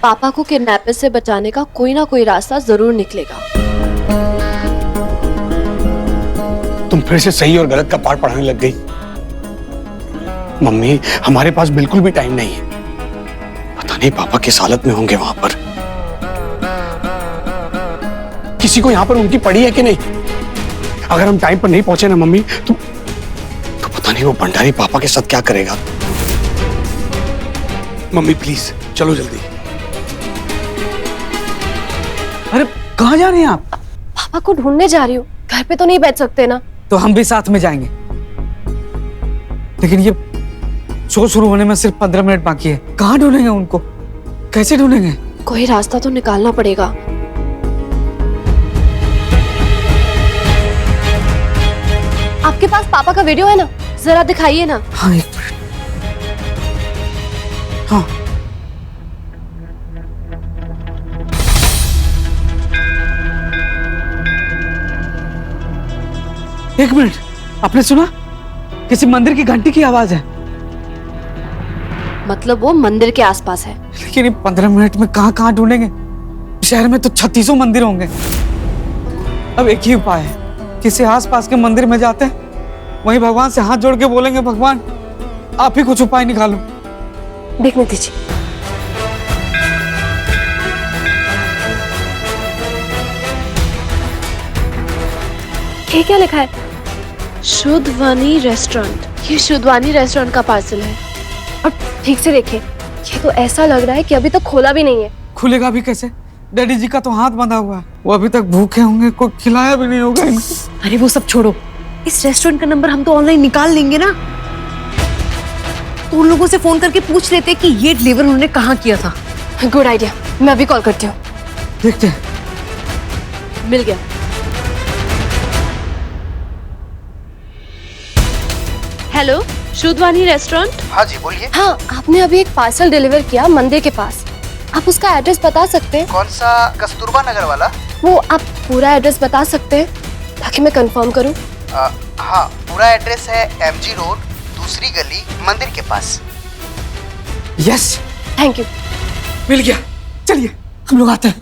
पापा को किडनैपर से बचाने का कोई ना कोई रास्ता जरूर निकलेगा। तुम फिर से सही और गलत का पाठ पढ़ाने लग गई। मम्मी, हमारे पास बिल्कुल भी टाइम नहीं है। पता नहीं पापा किस हालत में होंगे वहां पर। किसी को यहाँ पर उनकी पड़ी है कि नहीं? अगर हम टाइम पर नहीं पहुंचे ना मम्मी, तो पता नहीं वो भंडारी पापा के साथ क्या करेगा। मम्मी प्लीज चलो जल्दी। अरे कहाँ जा रहे हैं आप? पापा को ढूंढने जा रही हूँ। घर पे तो नहीं बैठ सकते ना। तो हम भी साथ में जाएंगे, लेकिन ये शो शुरू होने में सिर्फ 15 मिनट बाकी है। कहाँ ढूंढेंगे उनको? कैसे ढूंढेंगे? कोई रास्ता तो निकालना पड़ेगा। आपके पास पापा का वीडियो है ना? जरा दिखाइए ना। हाँ, एक मिनट। हाँ, एक मिनट। आपने सुना? किसी मंदिर की घंटी की आवाज है। मतलब वो मंदिर के आसपास है। लेकिन ये 15 मिनट में कहाँ कहाँ ढूंढेंगे? शहर में तो 3600 मंदिर होंगे। अब एक ही उपाय है, किसी आसपास के मंदिर में जाते हैं, वहीं भगवान से हाथ जोड़ के बोलेंगे, भगवान आप ही कुछ उपाय निकालो। देखने दीजिए। ये क्या लिखा है? शुद्धवानी रेस्टोरेंट। ये शुद्धवानी रेस्टोरेंट का पार्सल है। अब ठीक से देखिए, ये तो ऐसा लग रहा है कि अभी तक खोला भी नहीं है। खुलेगा भी कैसे? डैडी जी का तो हाथ बंधा हुआ है, वो अभी तक भूखे होंगे, कोई खिलाया भी नहीं होगा इनको। अरे वो सब छोड़ो, इस रेस्टोरेंट का नंबर हम तो ऑनलाइन निकाल लेंगे ना। तो उन लोगों से फोन करके पूछ लेते कि ये डिलीवर उन्होंने कहाँ किया था। गुड आइडिया, मैं अभी कॉल करती हूँ। देखते हैं। मिल गया। Hello, Shuddhvani restaurant. हाँ जी बोलिए। हाँ, आपने अभी एक पार्सल डिलीवर किया मंदिर के पास। आप उसका एड्रेस बता सकते हैं? कौन सा? कस्तूरबा नगर वाला? वो आप पूरा एड्रेस बता सकते हैं ताकि मैं कंफर्म करूं? हाँ, पूरा एड्रेस है MG रोड, दूसरी गली, मंदिर के पास। Yes, thank you. मिल गया। चलिए हम लोग आते हैं।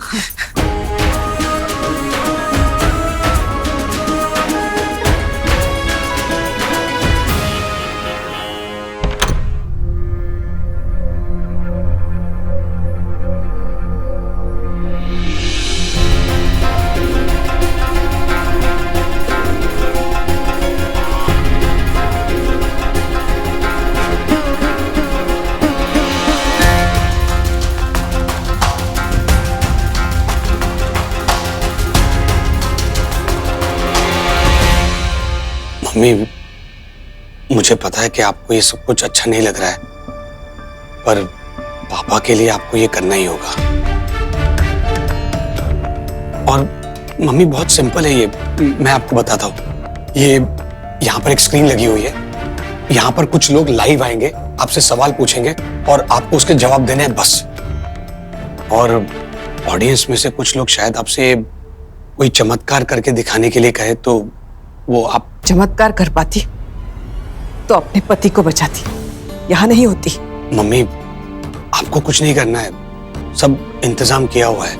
मम्मी, मुझे पता है कि आपको ये सब कुछ अच्छा नहीं लग रहा है, पर पापा के लिए आपको ये करना ही होगा। और मम्मी बहुत सिंपल है ये, मैं आपको बताता हूँ। ये यहाँ पर एक स्क्रीन लगी हुई है, यहाँ पर कुछ लोग लाइव आएंगे, आपसे सवाल पूछेंगे और आपको उसके जवाब देने हैं बस। और ऑडियंस में से कुछ लोग शायद आपसे कोई चमत्कार करके दिखाने के लिए कहे, तो वो आप चमत्कार कर पाती तो अपने पति को बचाती, यहाँ नहीं होती। मम्मी, आपको कुछ नहीं करना है, सब इंतजाम किया हुआ है।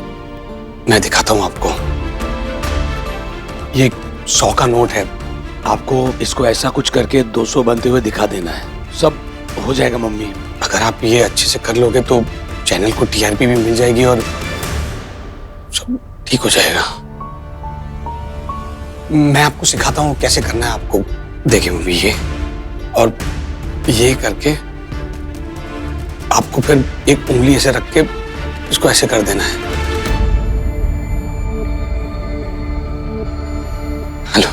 मैं दिखाता हूँ आपको। ये 100 का नोट है, आपको इसको ऐसा कुछ करके 200 बनते हुए दिखा देना है, सब हो जाएगा मम्मी। अगर आप ये अच्छे से कर लोगे तो चैनल को TRP भी मिल जाएगी और सब ठीक हो जाएगा। मैं आपको सिखाता हूँ कैसे करना है आपको। देखिए मम्मी, ये और ये करके आपको फिर एक उंगली ऐसे रख के इसको ऐसे कर देना है। हेलो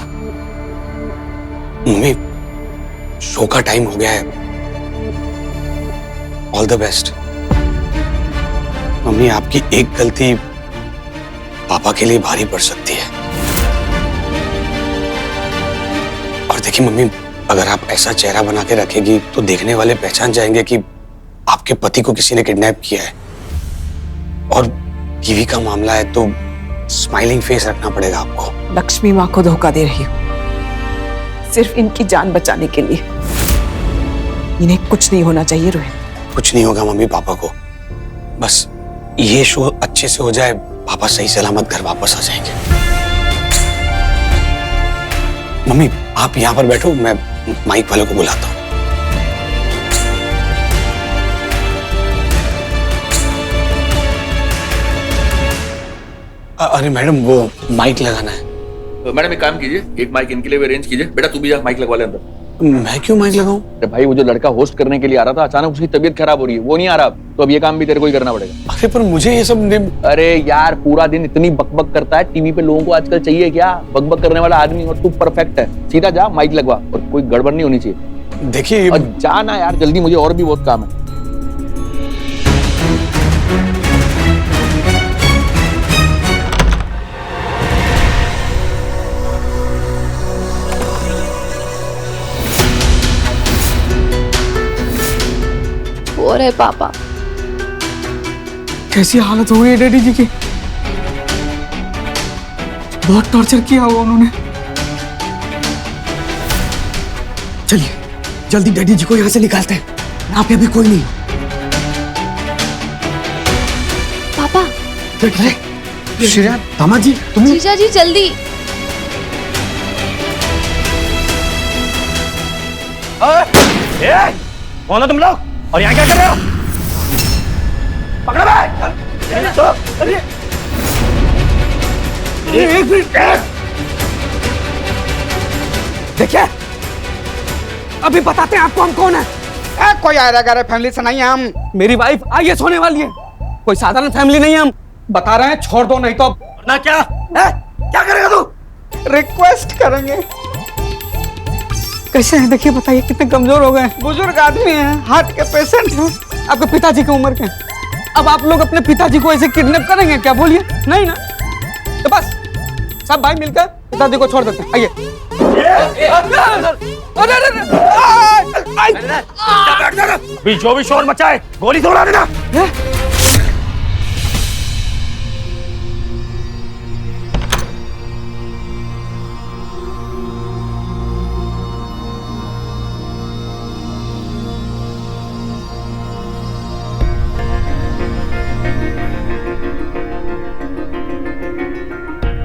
मम्मी, शो का टाइम हो गया है। All the best. मम्मी, आपकी एक गलती पापा के लिए भारी पड़ सकती है। और देखिए मम्मी, अगर आप ऐसा चेहरा बना के रखेगी तो देखने वाले पहचान जाएंगे कि आपके पति को किसी ने किडनैप किया है। और टीवी का मामला है तो स्माइलिंग फेस रखना पड़ेगा आपको। लक्ष्मी माँ को धोखा दे रही हूँ सिर्फ इनकी जान बचाने के लिए। इन्हें कुछ नहीं होना चाहिए रोहित। कुछ नहीं होगा मम्मी, पापा को बस ये शो अच्छे से हो जाए, पापा सही सलामत घर वापस आ जाएंगे। मम्मी आप यहाँ पर बैठो, मैं माइक वालों को बुलाता हूँ। अरे मैडम वो माइक लगाना है। मैडम एक काम कीजिए, एक माइक इनके लिए भी अरेंज कीजिए। बेटा तू भी जा, माइक लगवा ले अंदर। मैं क्यों माइक लगाऊं? अरे भाई वो जो लड़का होस्ट करने के लिए आ रहा था, अचानक उसकी तबीयत खराब हो रही है, वो नहीं आ रहा, तो अब ये काम भी तेरे को ही करना पड़ेगा। अरे पर मुझे ये सब अरे यार पूरा दिन इतनी बकबक करता है, टीवी पे लोगों को आजकल चाहिए क्या? बकबक करने वाला आदमी, और तू परफेक्ट है। सीधा जा माइक लगवा, और कोई गड़बड़ नहीं होनी चाहिए। देखिए और जाना यार जल्दी, मुझे और भी बहुत काम है। वो रहे पापा। कैसी हालत हो गई है डैडी जी की। बहुत टॉर्चर किया हुआ उन्होंने। चलिए जल्दी डैडी जी को यहाँ से निकालते हैं, यहाँ पे अभी कोई नहीं। पापा। श्रेया, दामाद जी तुम जीजा जी जल्दी। कौन हो तुम लोग और यहाँ क्या कर रहे हो? पकड़ो भाई। एक मिनट देखिए, अभी बताते हैं आपको हम कौन है। कोई आयरा गैरा फैमिली से नहीं है हम। मेरी वाइफ आईएएस होने वाली है, कोई साधारण फैमिली नहीं है हम। बता रहे हैं छोड़ दो, नहीं तो ना क्या है? क्या करेगा तू? रिक्वेस्ट करेंगे। कैसे हैं देखिए, बताइए कितने कमजोर हो गए। बुजुर्ग आदमी हैं, हार्ट के पेशेंट हैं। आपके पिताजी की उम्र के, अब आप लोग अपने पिताजी को ऐसे किडनैप करेंगे क्या? बोलिए नहीं ना, तो बस सब भाई मिलकर पिताजी को छोड़ देते हैं। आइए। अभी जो भी शोर मचाए गोली से उड़ा देना।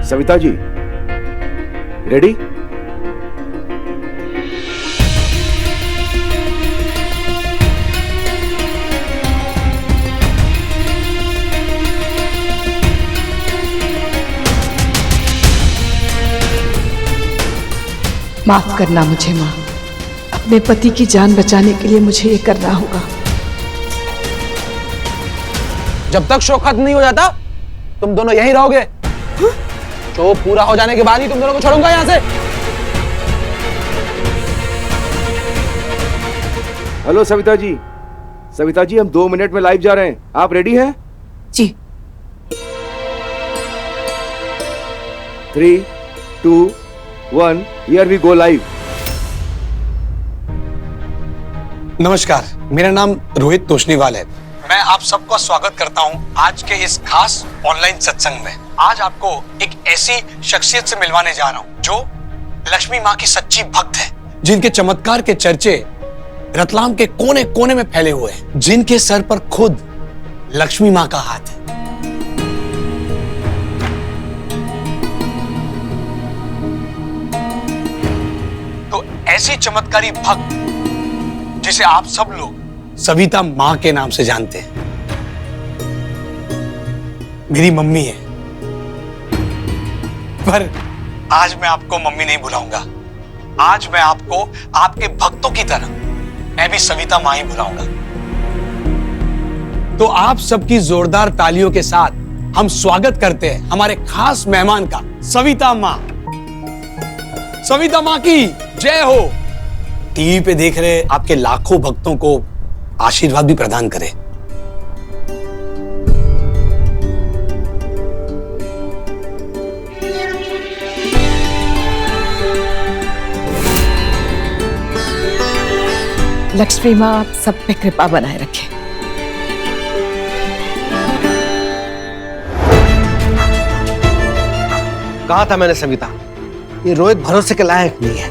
सविता जी रेडी? माफ करना मुझे माँ, अपने पति की जान बचाने के लिए मुझे ये करना होगा। जब तक शो खत्म नहीं हो जाता तुम दोनों यहीं रहोगे। शो पूरा हो जाने के बाद ही तुम दोनों को छोड़ूंगा यहाँ से। हेलो सविता जी, सविता जी हम 2 मिनट में लाइव जा रहे हैं, आप रेडी हैं? जी। 3, 2, 1 हियर वी गो लाइव। नमस्कार, मेरा नाम रोहित तोशनीवाल है। मैं आप सबका स्वागत करता हूं आज के इस खास ऑनलाइन सत्संग में। आज आपको एक ऐसी शख्सियत से मिलवाने जा रहा हूं जो लक्ष्मी माँ की सच्ची भक्त है, जिनके चमत्कार के चर्चे रतलाम के कोने कोने में फैले हुए हैं, जिनके सर पर खुद लक्ष्मी माँ का हाथ है। तो ऐसी चमत्कारी भक्त जिसे आप सब लोग सविता माँ के नाम से जानते हैं, मेरी मम्मी है। पर आज मैं आपको मम्मी नहीं बुलाऊंगा, आज मैं आपको आपके भक्तों की तरह मैं भी सविता माँ ही बुलाऊंगा। तो आप सबकी जोरदार तालियों के साथ हम स्वागत करते हैं हमारे खास मेहमान का, सविता माँ। सविता माँ की जय हो। टीवी पे देख रहे आपके लाखों भक्तों को आशीर्वाद भी प्रदान करें। लक्ष्मी माँ आप सब पे कृपा बनाए रखे। कहा था मैंने सविता, ये रोहित भरोसे के लायक नहीं है,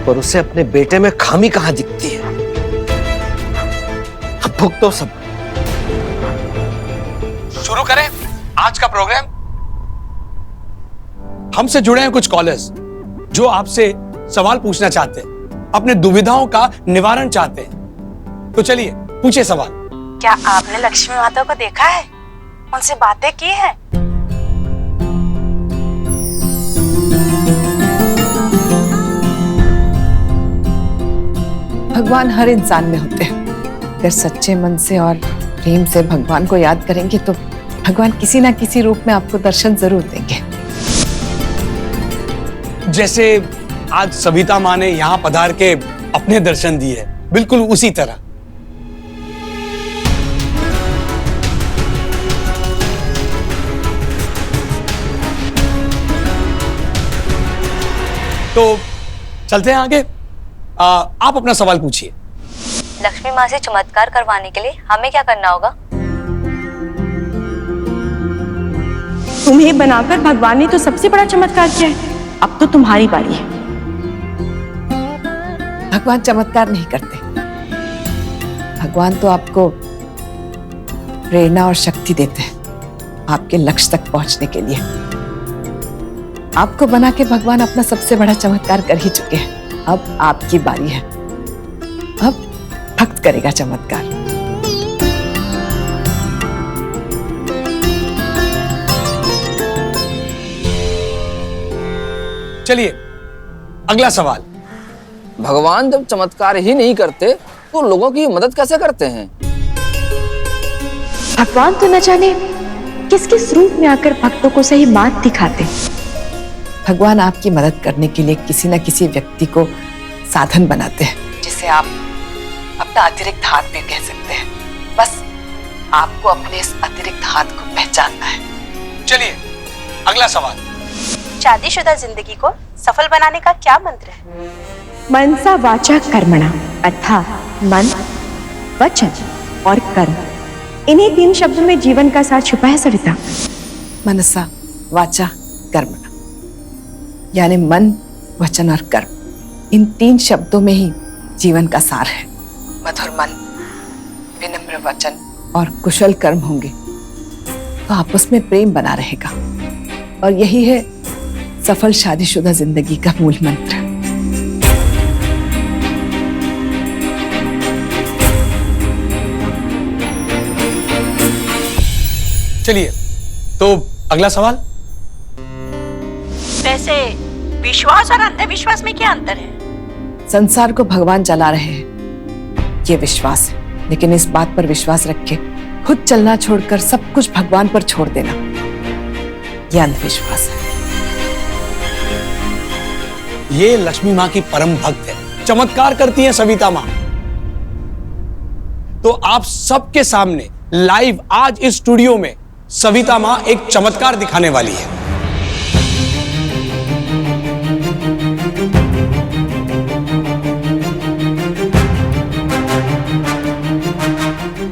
पर उसे अपने बेटे में खामी कहां दिखती है। अब भुगतो सब। का प्रोग्राम? हमसे जुड़े हैं कुछ कॉलर्स जो आपसे सवाल पूछना चाहते हैं, अपने दुविधाओं का निवारण चाहते हैं। तो चलिए पूछिए सवाल। क्या आपने लक्ष्मी माता को देखा है, उनसे बातें की है? भगवान हर इंसान में होते हैं। अगर सच्चे मन से और प्रेम से भगवान को याद करेंगे तो भगवान किसी ना किसी रूप में आपको दर्शन जरूर देंगे। जैसे आज सविता माँ ने यहां पधार के अपने दर्शन दिए, बिल्कुल उसी तरह। तो चलते हैं आगे। आप अपना सवाल पूछिए। लक्ष्मी माँ से चमत्कार करवाने के लिए हमें क्या करना होगा? तुम्हें बनाकर भगवान ने तो सबसे बड़ा चमत्कार किया है, अब तो तुम्हारी बारी है। भगवान चमत्कार नहीं करते। भगवान तो आपको प्रेरणा और शक्ति देते हैं आपके लक्ष्य तक पहुंचने के लिए। आपको बना के भगवान अपना सबसे बड़ा चमत्कार कर ही चुके हैं। अब आपकी बारी है। अब भक्त करेगा चमत्कार। चलिए अगला सवाल। भगवान जब चमत्कार ही नहीं करते तो लोगों की मदद कैसे करते हैं? भगवान तो न जाने किस किस रूप में आकर भक्तों को सही मार्ग दिखाते। भगवान आपकी मदद करने के लिए किसी न किसी व्यक्ति को साधन बनाते हैं, जिसे आप अपना अतिरिक्त हाथ भी कह सकते हैं। बस आपको अपने इस अतिरिक्त हाथ को पहचानना है। चलिए अगला सवाल। शादीशुदा जिंदगी को सफल बनाने का क्या मंत्र है? मनसा वाचा कर्मणा, अर्थात मन, वचन और कर्म। इन्हीं 3 शब्दों में जीवन का सार छुपा है सविता। मनसा वाचा कर्मणा, यानी मन, वचन और कर्म। इन 3 शब्दों में ही जीवन का सार है। मधुर मन, विनम्र वचन और कुशल कर्म होंगे तो आपस में प्रेम बना रहेगा, और यही है सफल शादीशुदा जिंदगी का मूल मंत्र। चलिए तो अगला सवाल। वैसे विश्वास और अंधविश्वास में क्या अंतर है? संसार को भगवान चला रहे हैं ये विश्वास है, लेकिन इस बात पर विश्वास रख के खुद चलना छोड़कर सब कुछ भगवान पर छोड़ देना, यह अंधविश्वास है। ये लक्ष्मी माँ की परम भक्त है, चमत्कार करती है सविता माँ। तो आप सबके सामने लाइव आज इस स्टूडियो में सविता माँ एक चमत्कार दिखाने वाली है।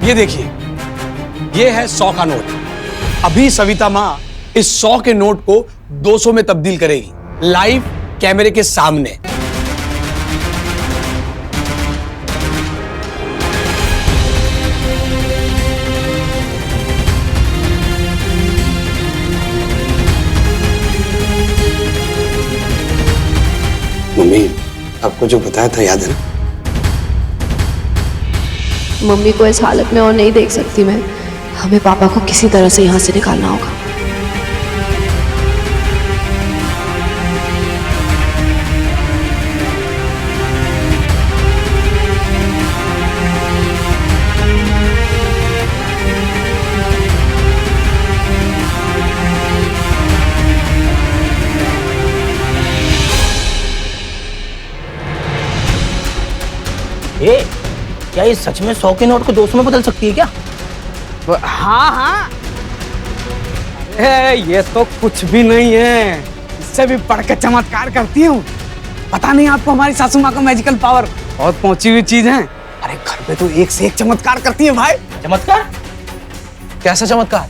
ये देखिए, ये है 100 का नोट। अभी सविता माँ इस 100 के नोट को 200 में तब्दील करेगी, लाइव कैमरे के सामने। मम्मी, आपको जो बताया था याद है ना? मम्मी को इस हालत में और नहीं देख सकती मैं। हमें पापा को किसी तरह से यहाँ से निकालना होगा। क्या ये सच में 100 के नोट को 200 में बदल सकती है क्या? हाँ हाँ, ये तो कुछ भी नहीं है, इससे भी बढ़ के चमत्कार करती हूँ। पता नहीं आपको हमारी सासू माँ का मैजिकल पावर बहुत पहुंची हुई चीज है। अरे घर पे तो एक से एक चमत्कार करती है भाई। चमत्कार? कैसा चमत्कार?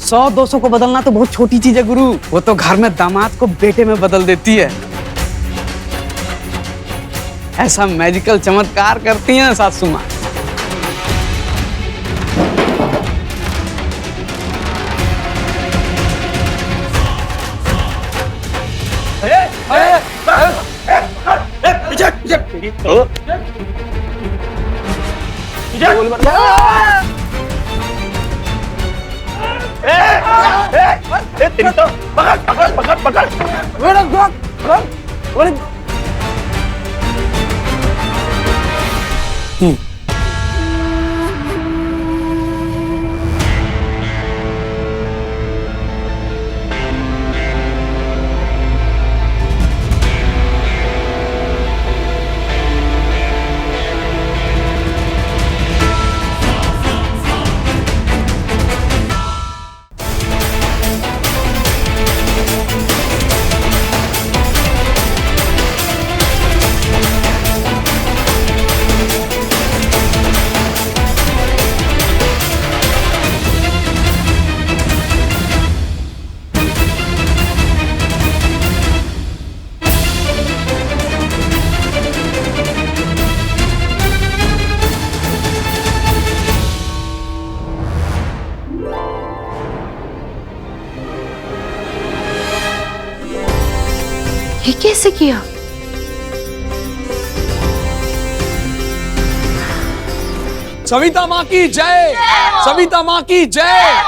100-200 को बदलना तो बहुत छोटी चीज है गुरु, वो तो घर में दामाद को बेटे में बदल देती है। ऐसा मैजिकल चमत्कार करती हैं सासू माँ। जाएगी। तेरी तो पकड़ पकड़ पकड़ पकड़। ये कैसे किया? सविता माँ की जय, सविता माँ की जय।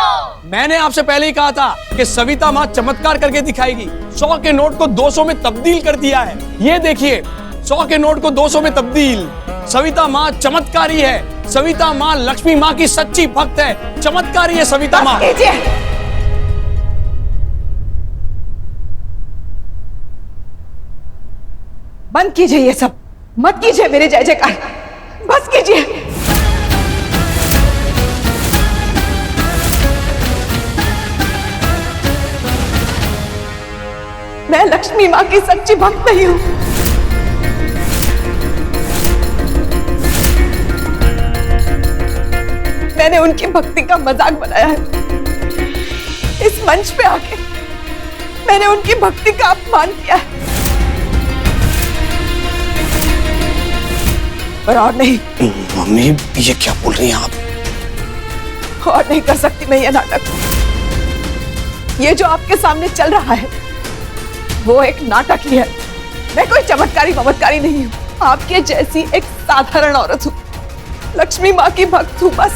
मैंने आपसे पहले ही कहा था कि सविता माँ चमत्कार करके दिखाएगी। 100 के नोट को 200 में तब्दील कर दिया है। ये देखिए, 100 के नोट को 200 में तब्दील। सविता माँ चमत्कारी है। सविता माँ लक्ष्मी माँ की सच्ची भक्त है। चमत्कारी है सविता माँ। बंद कीजिए ये सब, मत कीजिए मेरे जय जयकार, बस कीजिए। मैं लक्ष्मी माँ की सच्ची भक्त नहीं हूं। मैंने उनकी भक्ति का मजाक बनाया है। इस मंच पे आके मैंने उनकी भक्ति का अपमान किया है। और नहीं। मम्मी ये क्या बोल रही हैं आप? और नहीं कर सकती मैं ये नाटक। ये जो आपके सामने चल रहा है वो एक नाटक ही है। मैं कोई चमत्कारी ममत्कारी नहीं हूँ। आपके जैसी एक साधारण औरत हूँ। लक्ष्मी माँ की भक्त हूँ बस।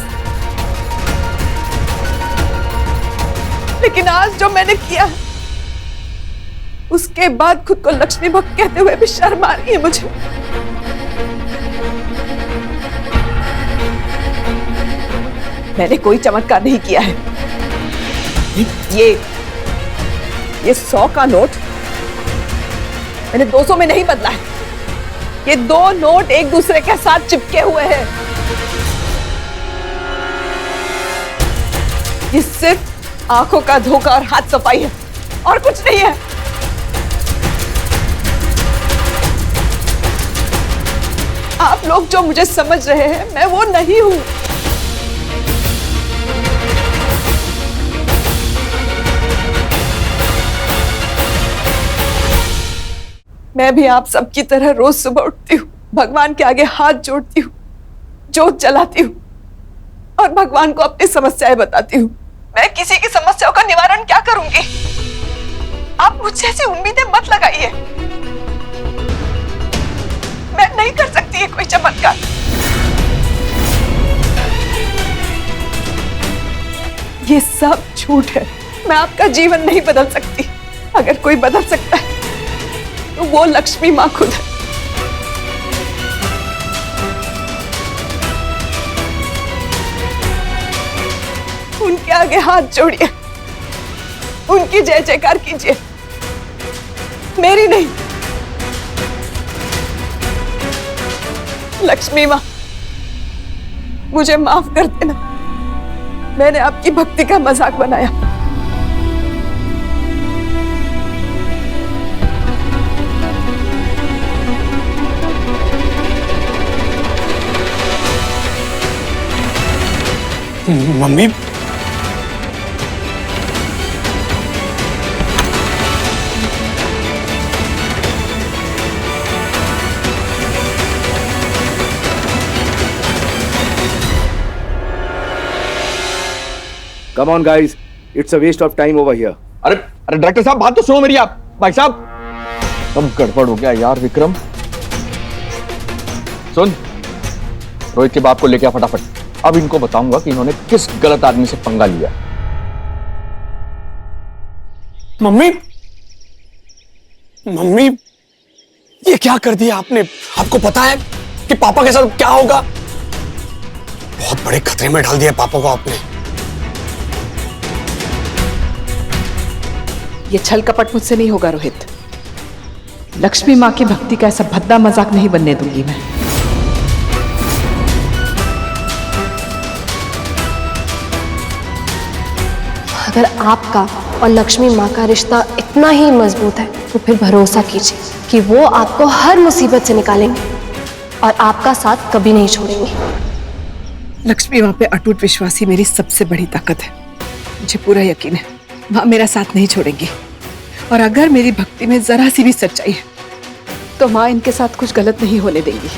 लेकिन आज जो मैंने किया है उसके बाद खुद को लक्ष्मी भक्त कहते हुए भी शर्म आ रही है मुझे। मैंने कोई चमत्कार नहीं किया है। ये 100 का नोट मैंने 200 में नहीं बदला है। ये 2 नोट एक दूसरे के साथ चिपके हुए हैं। ये सिर्फ आंखों का धोखा और हाथ सफाई है और कुछ नहीं है। आप लोग जो मुझे समझ रहे हैं मैं वो नहीं हूं। मैं भी आप सबकी तरह रोज सुबह उठती हूँ, भगवान के आगे हाथ जोड़ती हूँ, जोत जलाती हूँ और भगवान को अपनी समस्याएं बताती हूँ। मैं किसी की समस्याओं का निवारण क्या करूंगी? आप मुझसे ऐसी उम्मीदें मत लगाइए। मैं नहीं कर सकती ये कोई चमत्कार। ये सब झूठ है। मैं आपका जीवन नहीं बदल सकती। अगर कोई बदल सकता है तो वो लक्ष्मी माँ खुद है। उनके आगे हाथ जोड़िए, उनकी जय जयकार कीजिए, मेरी नहीं। लक्ष्मी माँ मुझे माफ कर देना। मैंने आपकी भक्ति का मजाक बनाया। Mummy Come on guys, it's a waste of time over here. अरे डायरेक्टर साहब बात तो सुनो मेरी। आप भाई साहब, सब गड़बड़ हो गया यार। विक्रम सुन, रोहित के बाप को लेके आ फटाफट। अब इनको बताऊंगा कि इन्होंने किस गलत आदमी से पंगा लिया। मम्मी, मम्मी, ये क्या कर दिया आपने? आपको पता है कि पापा के साथ क्या होगा? बहुत बड़े खतरे में डाल दिया पापा को आपने। ये छल कपट मुझसे नहीं होगा रोहित। लक्ष्मी माँ की भक्ति का ऐसा भद्दा मजाक नहीं बनने दूंगी मैं। अगर आपका और लक्ष्मी माँ का रिश्ता इतना ही मजबूत है तो फिर भरोसा कीजिए कि वो आपको हर मुसीबत से निकालेंगे और आपका साथ कभी नहीं छोड़ेंगे। लक्ष्मी माँ पे अटूट विश्वासी मेरी सबसे बड़ी ताकत है। मुझे पूरा यकीन है माँ मेरा साथ नहीं छोड़ेंगी। और अगर मेरी भक्ति में जरा सी भी सच्चाई है तो माँ इनके साथ कुछ गलत नहीं होने देंगी।